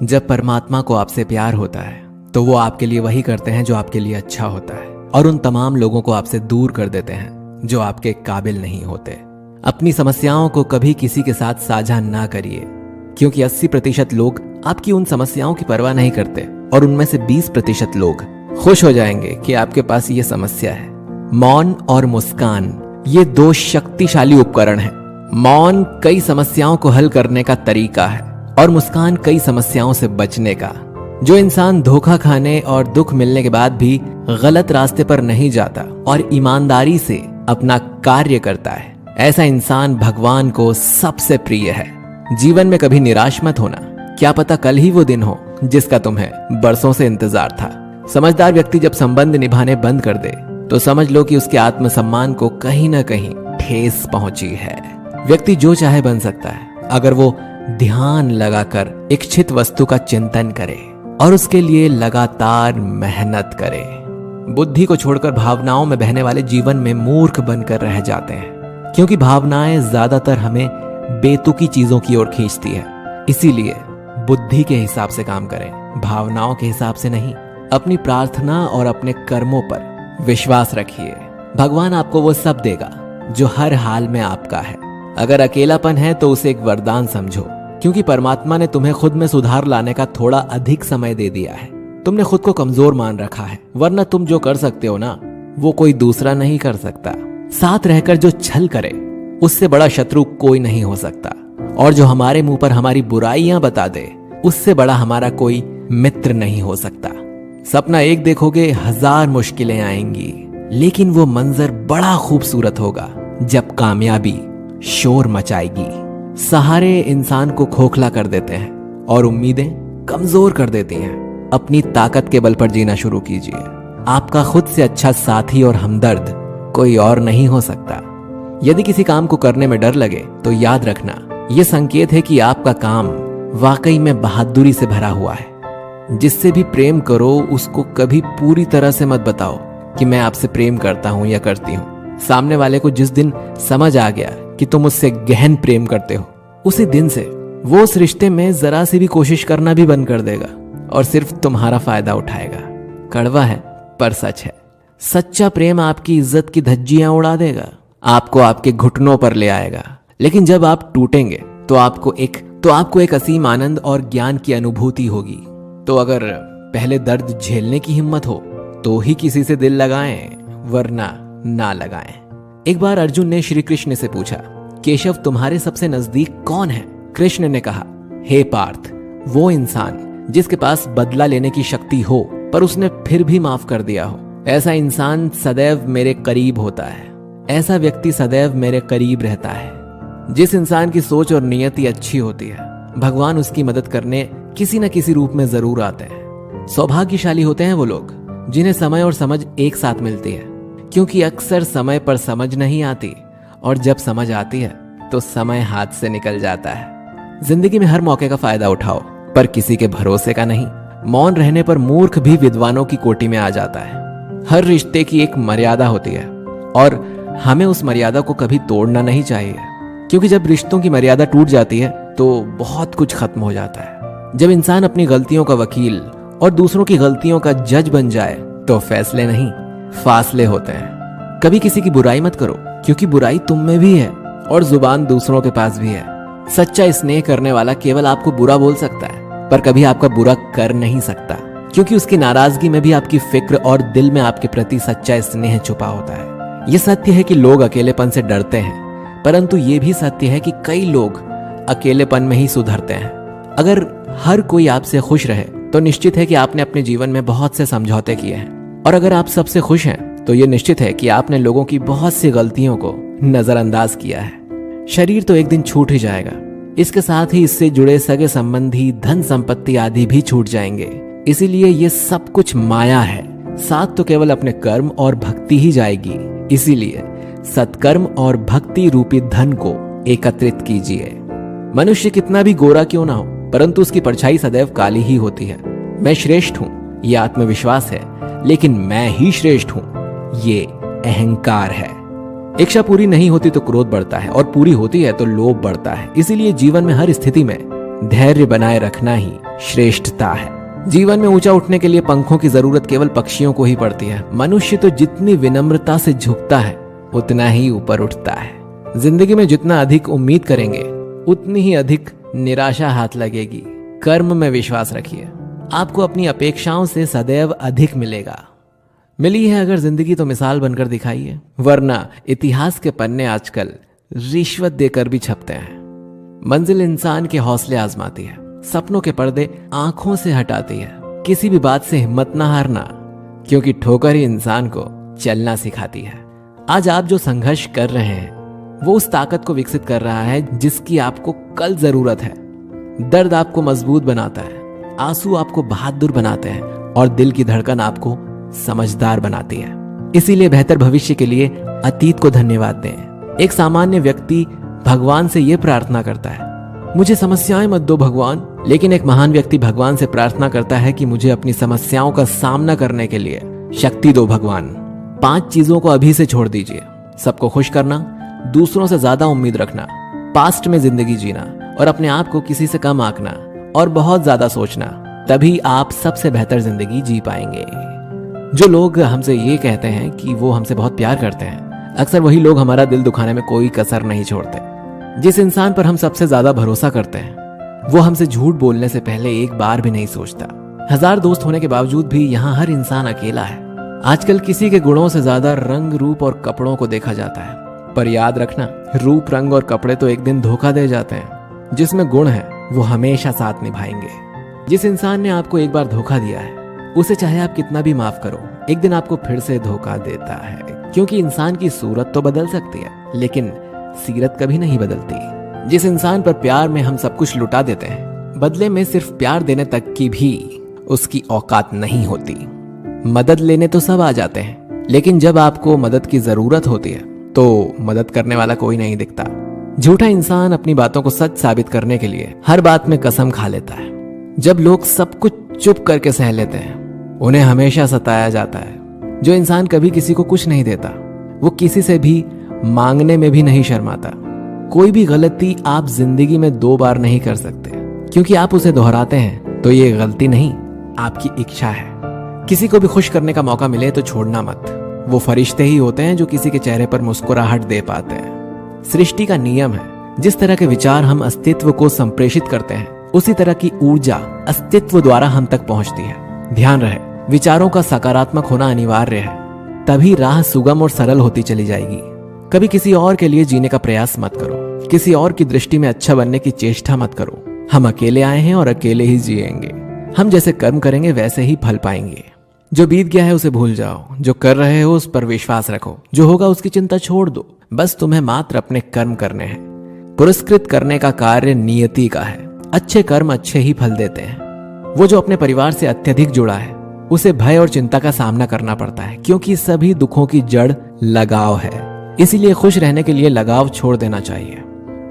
जब परमात्मा को आपसे प्यार होता है तो वो आपके लिए वही करते हैं जो आपके लिए अच्छा होता है, और उन तमाम लोगों को आपसे दूर कर देते हैं जो आपके काबिल नहीं होते। अपनी समस्याओं को कभी किसी के साथ साझा ना करिए, क्योंकि 80% लोग आपकी उन समस्याओं की परवाह नहीं करते और उनमें से 20% लोग खुश हो जाएंगे कि आपके पास ये समस्या है। मौन और मुस्कान ये 2 शक्तिशाली उपकरण हैं। मौन कई समस्याओं को हल करने का तरीका है और मुस्कान कई समस्याओं से बचने का। जो इंसान धोखा खाने और दुख मिलने के बाद भी गलत रास्ते पर नहीं जाता और ईमानदारी से अपना कार्य करता है, ऐसा इंसान भगवान को सबसे प्रिय है। जीवन में कभी निराश मत होना, क्या पता कल ही वो दिन हो जिसका तुम्हें बरसों से इंतजार था। समझदार व्यक्ति जब संबंध निभाने बंद कर दे तो समझ लो कि उसके आत्मसम्मान को कहीं ना कहीं ठेस पहुंची है। व्यक्ति जो चाहे बन सकता है अगर वो ध्यान लगाकर इच्छित वस्तु का चिंतन करे और उसके लिए लगातार मेहनत करे। बुद्धि को छोड़कर भावनाओं में बहने वाले जीवन में मूर्ख बनकर रह जाते हैं, क्योंकि भावनाएं ज्यादातर हमें बेतुकी चीजों की ओर खींचती है। इसीलिए बुद्धि के हिसाब से काम करें, भावनाओं के हिसाब से नहीं। अपनी प्रार्थना और अपने कर्मों पर विश्वास रखिए। भगवान आपको वो सब देगा जो हर हाल में आपका है। अगर अकेलापन है तो उसे एक वरदान समझो, क्योंकि परमात्मा ने तुम्हें खुद में सुधार लाने का थोड़ा अधिक समय दे दिया है। तुमने खुद को कमजोर मान रखा है, वरना तुम जो कर सकते हो ना वो कोई दूसरा नहीं कर सकता। साथ रहकर जो छल करे उससे बड़ा शत्रु कोई नहीं हो सकता, और जो हमारे मुंह पर हमारी बुराइयां बता दे उससे बड़ा हमारा कोई मित्र नहीं हो सकता। सपना एक देखोगे 1000 मुश्किलें आएंगी, लेकिन वो मंजर बड़ा खूबसूरत होगा जब कामयाबी शोर मचाएगी। सहारे इंसान को खोखला कर देते हैं और उम्मीदें कमजोर कर देती हैं। अपनी ताकत के बल पर जीना शुरू कीजिए। आपका खुद से अच्छा साथी और हमदर्द कोई और नहीं हो सकता। यदि किसी काम को करने में डर लगे तो याद रखना, यह संकेत है कि आपका काम वाकई में बहादुरी से भरा हुआ है। जिससे भी प्रेम करो उसको कभी पूरी तरह से मत बताओ कि मैं आपसे प्रेम करता हूं या करती हूं। सामने वाले को जिस दिन समझ आ गया कि तुम उससे गहन प्रेम करते हो, उसी दिन से वो उस रिश्ते में जरा सी भी कोशिश करना भी बंद कर देगा और सिर्फ तुम्हारा फायदा उठाएगा। कड़वा है पर सच है। सच्चा प्रेम आपकी इज्जत की धज्जियां उड़ा देगा, आपको आपके घुटनों पर ले आएगा। लेकिन जब आप टूटेंगे तो आपको एक असीम आनंद और ज्ञान की अनुभूति होगी। तो अगर पहले दर्द झेलने की हिम्मत हो तो ही किसी से दिल लगाएं, वरना ना लगाएं। एक बार अर्जुन ने श्री कृष्ण से पूछा, केशव तुम्हारे सबसे नजदीक कौन है? कृष्ण ने कहा, हे पार्थ, वो इंसान जिसके पास बदला लेने की शक्ति हो पर उसने फिर भी माफ कर दिया हो। ऐसा इंसान सदैव मेरे करीब होता है। ऐसा व्यक्ति सदैव मेरे करीब रहता है। जिस इंसान की सोच और नियति अच्छी होती है, भगवान उसकी मदद करने किसी न किसी रूप में जरूर आते हैं। सौभाग्यशाली होते हैं वो लोग जिन्हें समय और समझ एक साथ मिलती है, क्योंकि अक्सर समय पर समझ नहीं आती, और जब समझ आती है तो समय हाथ से निकल जाता है। जिंदगी में हर मौके का फायदा उठाओ, पर किसी के भरोसे का नहीं। मौन रहने पर मूर्ख भी विद्वानों की कोटि में आ जाता है। हर रिश्ते की एक मर्यादा होती है और हमें उस मर्यादा को कभी तोड़ना नहीं चाहिए, क्योंकि जब रिश्तों की मर्यादा टूट जाती है तो बहुत कुछ खत्म हो जाता है। जब इंसान अपनी गलतियों का वकील और दूसरों की गलतियों का जज बन जाए तो फैसले नहीं, फासले होते हैं। कभी किसी की बुराई मत करो, क्योंकि बुराई तुम में भी है और जुबान दूसरों के पास भी है। सच्चा स्नेह करने वाला केवल आपको बुरा बोल सकता है, पर कभी आपका बुरा कर नहीं सकता, क्योंकि उसकी नाराजगी में भी आपकी फिक्र और दिल में आपके प्रति सच्चा स्नेह छुपा होता है। यह सत्य है कि लोग अकेलेपन से डरते हैं, परंतु यह भी सत्य है कि कई लोग अकेलेपन में ही सुधरते हैं। अगर हर कोई आपसे खुश रहे तो निश्चित है कि आपने अपने जीवन में बहुत से समझौते किए हैं, और अगर आप सबसे खुश हैं तो यह निश्चित है कि आपने लोगों की बहुत सी गलतियों को नजरअंदाज किया है। शरीर तो एक दिन छूट ही जाएगा, इसके साथ ही इससे जुड़े सगे संबंधी, धन संपत्ति आदि भी छूट जाएंगे। इसीलिए ये सब कुछ माया है, साथ तो केवल अपने कर्म और भक्ति ही जाएगी। इसीलिए सत्कर्म और भक्ति रूपी धन को एकत्रित कीजिए। मनुष्य कितना भी गोरा क्यों ना हो, परंतु उसकी परछाई सदैव काली ही होती है। मैं श्रेष्ठ हूं, यह आत्मविश्वास है, लेकिन मैं ही श्रेष्ठ हूं, ये अहंकार है। इच्छा पूरी नहीं होती तो क्रोध बढ़ता है, और पूरी होती है तो लोभ बढ़ता है। इसीलिए जीवन में हर स्थिति में धैर्य बनाए रखना ही श्रेष्ठता है। जीवन में ऊंचा उठने के लिए पंखों की जरूरत केवल पक्षियों को ही पड़ती है। मनुष्य तो जितनी विनम्रता से झुकता है उतना ही ऊपर उठता है। जिंदगी में जितना अधिक उम्मीद करेंगे उतनी ही अधिक निराशा हाथ लगेगी। कर्म में विश्वास रखिए, आपको अपनी अपेक्षाओं से सदैव अधिक मिलेगा। मिली है अगर जिंदगी तो मिसाल बनकर दिखाइए, वरना इतिहास के पन्ने आजकल रिश्वत देकर भी छपते हैं। मंजिल इंसान के हौसले आजमाती है, सपनों के पर्दे आंखों से हटाती है। किसी भी बात से हिम्मत ना हारना, क्योंकि ठोकर ही इंसान को चलना सिखाती है। आज आप जो संघर्ष कर रहे हैं वो उस ताकत को विकसित कर रहा है जिसकी आपको कल जरूरत है। दर्द आपको मजबूत बनाता है, आंसू आपको बहादुर बनाते हैं और दिल की धड़कन आपको समझदार बनाती है। इसीलिए बेहतर भविष्य के लिए अतीत को धन्यवाद दें। एक सामान्य व्यक्ति भगवान से यह प्रार्थना करता है, मुझे समस्याएं मत दो भगवान। लेकिन एक महान व्यक्ति भगवान से प्रार्थना करता है कि मुझे अपनी समस्याओं का सामना करने के लिए शक्ति दो भगवान। 5 चीजों को अभी से छोड़ दीजिए। सबको खुश करना, दूसरों से ज्यादा उम्मीद रखना, पास्ट में जिंदगी जीना और अपने आप को किसी से कम आंकना और बहुत ज्यादा सोचना। तभी आप सबसे बेहतर जिंदगी जी पाएंगे। जो लोग हमसे ये कहते हैं कि वो हमसे बहुत प्यार करते हैं, अक्सर वही लोग हमारा दिल दुखाने में कोई कसर नहीं छोड़ते। जिस इंसान पर हम सबसे ज्यादा भरोसा करते हैं वो हमसे झूठ बोलने से पहले एक बार भी नहीं सोचता। 1000 दोस्त होने के बावजूद भी यहाँ हर इंसान अकेला है। आजकल किसी के गुणों से ज्यादा रंग, रूप और कपड़ों को देखा जाता है, पर याद रखना, रूप, रंग और कपड़े तो एक दिन धोखा दे जाते हैं। जिसमें गुण है वो हमेशा साथ निभाएंगे। जिस इंसान ने आपको एक बार धोखा दिया है उसे चाहे आप कितना भी माफ करो, एक दिन आपको फिर से धोखा देता है। क्योंकि इंसान की सूरत तो बदल सकती है लेकिन सीरत कभी नहीं बदलती। जिस इंसान पर प्यार में हम सब कुछ लुटा देते हैं, बदले में सिर्फ प्यार देने तक की भी उसकी औकात नहीं होती। मदद लेने तो सब आ जाते हैं, लेकिन जब आपको मदद की जरूरत होती है तो मदद करने वाला कोई नहीं दिखता। झूठा इंसान अपनी बातों को सच साबित करने के लिए हर बात में कसम खा लेता है। जब लोग सब कुछ चुप करके सह लेते हैं उन्हें हमेशा सताया जाता है। जो इंसान कभी किसी को कुछ नहीं देता वो किसी से भी मांगने में भी नहीं शर्माता। कोई भी गलती आप जिंदगी में 2 बार नहीं कर सकते, क्योंकि आप उसे दोहराते हैं तो ये गलती नहीं, आपकी इच्छा है। किसी को भी खुश करने का मौका मिले तो छोड़ना मत। वो फरिश्ते ही होते हैं जो किसी के चेहरे पर मुस्कुराहट दे पाते हैं। सृष्टि का नियम है, जिस तरह के विचार हम अस्तित्व को संप्रेषित करते हैं उसी तरह की ऊर्जा अस्तित्व द्वारा हम तक पहुंचती है। ध्यान रहे, विचारों का सकारात्मक होना अनिवार्य है, तभी राह सुगम और सरल होती चली जाएगी। कभी किसी और के लिए जीने का प्रयास मत करो, किसी और की दृष्टि में अच्छा बनने की चेष्टा मत करो। हम अकेले आए हैं और अकेले ही जिएंगे। हम जैसे कर्म करेंगे वैसे ही फल पाएंगे। जो बीत गया है उसे भूल जाओ, जो कर रहे हो उस पर विश्वास रखो, जो होगा उसकी चिंता छोड़ दो। बस तुम्हें मात्र अपने कर्म करने हैं। पुरस्कृत करने का कार्य नियति का है। अच्छे कर्म अच्छे ही फल देते हैं। वो जो अपने परिवार से अत्यधिक जुड़ा है उसे भय और चिंता का सामना करना पड़ता है, क्योंकि सभी दुखों की जड़ लगाव है। इसीलिए खुश रहने के लिए लगाव छोड़ देना चाहिए।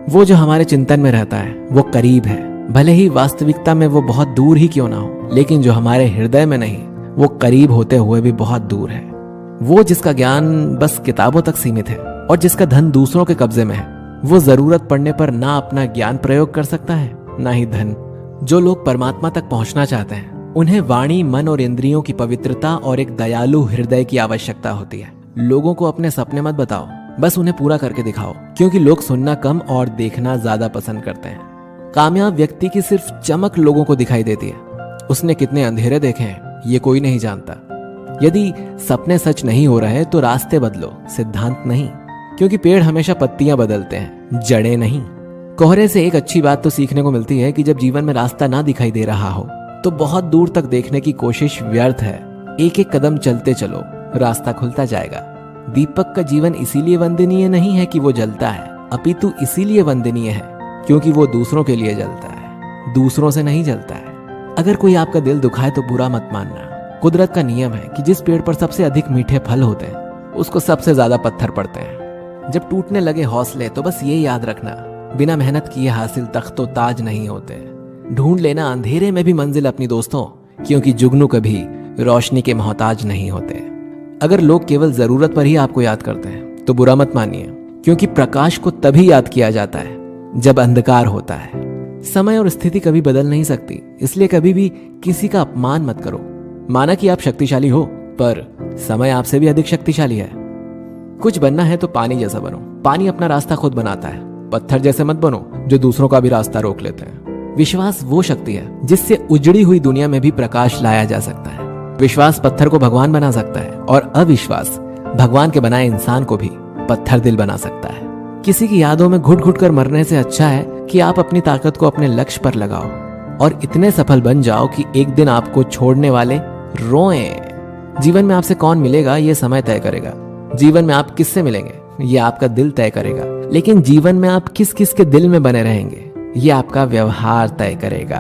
वो जो हमारे चिंतन में रहता है वो करीब है, भले ही वास्तविकता में वो बहुत दूर ही क्यों ना हो, लेकिन जो हमारे हृदय में नहीं वो करीब होते हुए भी बहुत दूर है। वो जिसका ज्ञान बस किताबों तक सीमित है और जिसका धन दूसरों के कब्जे में है, वो जरूरत पड़ने पर ना अपना ज्ञान प्रयोग कर सकता है ना ही धन। जो लोग परमात्मा तक पहुंचना चाहते हैं उन्हें वाणी, मन और इंद्रियों की पवित्रता और एक दयालु हृदय की आवश्यकता होती है। लोगों को अपने सपने मत बताओ, बस उन्हें पूरा करके दिखाओ, क्योंकि लोग सुनना कम और देखना ज्यादा पसंद करते हैं। कामयाब व्यक्ति की सिर्फ चमक लोगों को दिखाई देती है, उसने कितने अंधेरे देखे हैं ये कोई नहीं जानता। यदि सपने सच नहीं हो रहे तो रास्ते बदलो, सिद्धांत नहीं, क्योंकि पेड़ हमेशा पत्तियां बदलते हैं, जड़ें नहीं। कोहरे से एक अच्छी बात तो सीखने को मिलती है कि जब जीवन में रास्ता ना दिखाई दे रहा हो तो बहुत दूर तक देखने की कोशिश व्यर्थ है। एक एक कदम चलते चलो, रास्ता खुलता जाएगा। दीपक का जीवन इसीलिए वंदनीय नहीं है कि वो जलता है, अपितु इसीलिए वंदनीय है क्योंकि वो दूसरों के लिए जलता है, दूसरों से नहीं जलता है। अगर कोई आपका दिल दुखाए तो बुरा मत मानना। कुदरत का नियम है कि जिस पेड़ पर सबसे अधिक मीठे फल होते हैं उसको सबसे ज्यादा पत्थर पड़ते हैं। जब टूटने लगे हौसले तो बस ये याद रखना, बिना मेहनत किए हासिल तख्तो ताज नहीं होते। ढूंढ लेना अंधेरे में भी मंजिल अपनी दोस्तों, क्योंकि जुगनू कभी रोशनी के मोहताज नहीं होते। अगर लोग केवल जरूरत पर ही आपको याद करते हैं तो बुरा मत मानिए, क्योंकि प्रकाश को तभी याद किया जाता है जब अंधकार होता है। समय और स्थिति कभी बदल नहीं सकती, इसलिए कभी भी किसी का अपमान मत करो। माना कि आप शक्तिशाली हो, पर समय आपसे भी अधिक शक्तिशाली है। कुछ बनना है तो पानी जैसा बनो। पानी अपना रास्ता खुद बनाता है। पत्थर जैसे मत बनो जो दूसरों का भी रास्ता रोक लेते हैं। विश्वास वो शक्ति है जिससे उजड़ी हुई दुनिया में भी प्रकाश लाया जा सकता है। विश्वास पत्थर को भगवान बना सकता है और अविश्वास भगवान के बनाए इंसान को भी पत्थर दिल बना सकता है। किसी की यादों में घुट घुट कर मरने से अच्छा है कि आप अपनी ताकत को अपने लक्ष्य पर लगाओ और इतने सफल बन जाओ कि एक दिन आपको छोड़ने वाले रोएं। जीवन में आपसे कौन मिलेगा ये समय तय करेगा। जीवन में आप किससे मिलेंगे ये आपका दिल तय करेगा। लेकिन जीवन में आप किस किस के दिल में बने रहेंगे ये आपका व्यवहार तय करेगा।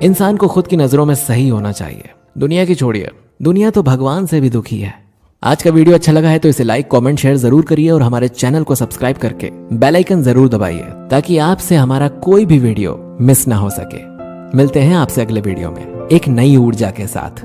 इंसान को खुद की नजरों में सही होना चाहिए। दुनिया की छोड़िए, दुनिया तो भगवान से भी दुखी है। आज का वीडियो अच्छा लगा है तो इसे लाइक, कमेंट, शेयर जरूर करिए और हमारे चैनल को सब्सक्राइब करके बेल आइकन जरूर दबाइए ताकि आपसे हमारा कोई भी वीडियो मिस ना हो सके। मिलते हैं आपसे अगले वीडियो में एक नई ऊर्जा के साथ।